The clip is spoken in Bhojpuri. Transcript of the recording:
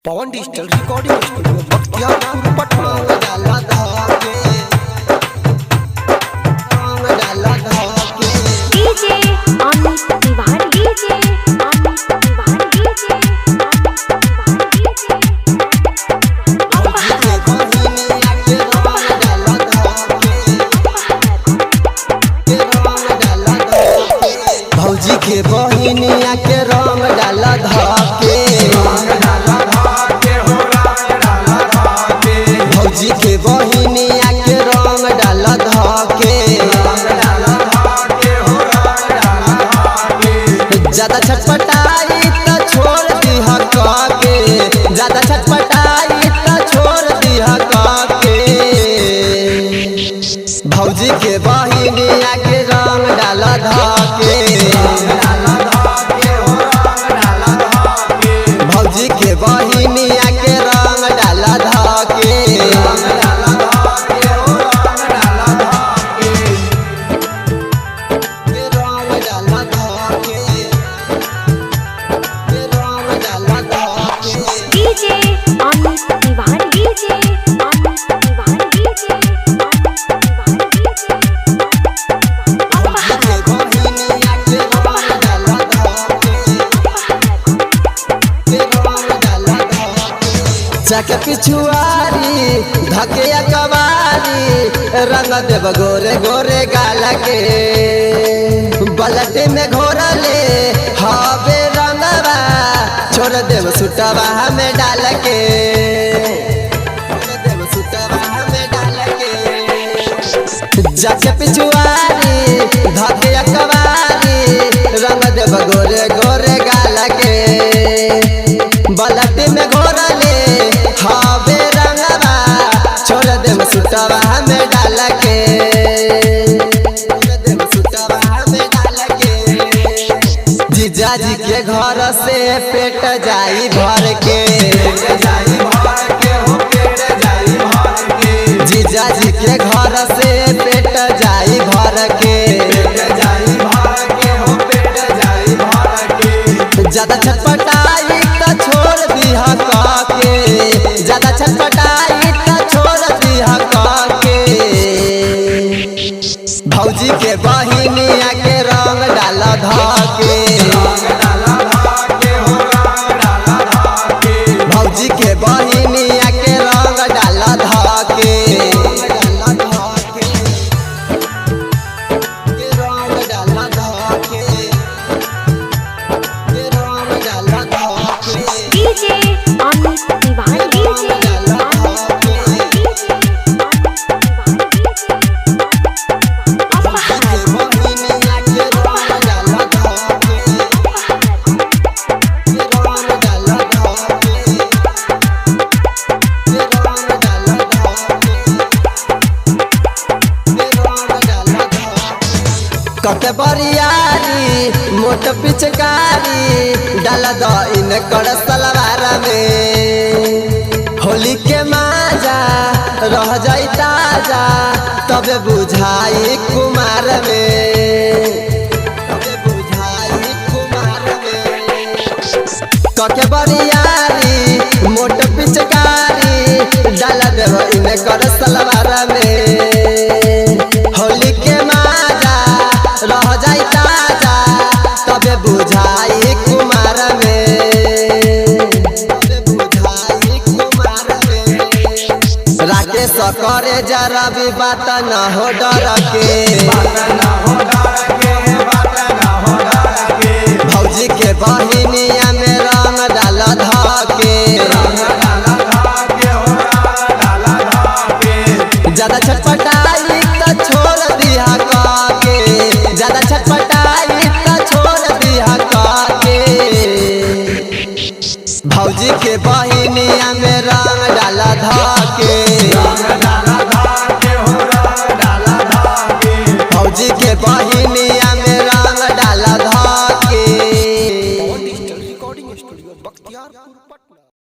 पवन digital recording studio Bakhtiyarpur Patna डाला धाके डाला धाके DJ Amit Tiwari DJ Amit Tiwari DJ भौजी के बहिनिया के रंग डाला धाके भौजी के बहिनिया के रंग डाला धाके ज्यादा छटपटाई त छोड़ दीह काके ज्यादा छटपटाई त छोड़ दीह काके भौजी के बहिनिया के रंग डाला धाके भौजी के बहिनिया के रंग डाला धाके DJ Amit Tiwari DJ Amit Tiwari DJ चक पिछुआरी धकिया कवारी रंग देव गोरे गोरे गाल के बलटे में घोरले हवे रंगवा छोड़ देव सुटवा में डाल के जक पिछुआरी धकिया कवारी रंग देव गोरे गोरे गाल के बलटे में घोरले हवे रंगवा छोड़ देव सुटवा में डाल के जीजा जी के घर से पेट जाई भर के जीजा जी के घर से पेट जाई भर के ज्यादा छटपटाई त छोड़ दीह काके ज्यादा छटपटाई त छोड़ दीह काके भौजी के बहिनिया के रंग डाला धाके भौजी के बहिनिया के रंग डाला धाके DJ Amit Tiwari DJ Amit Tiwari DJ कते बरियारी मोट पिचकारी डाल द इन कर सलवार में होली के माजा रह जाई ताजा तबे बुझाई कुमार में कते बरियारी मोट पिचकारी डाल देव इन कर सलवार में होली के माजा रह जाई ताजा तबे बुझाई कुमार में राकेश करे जरा भी बात न हो डर के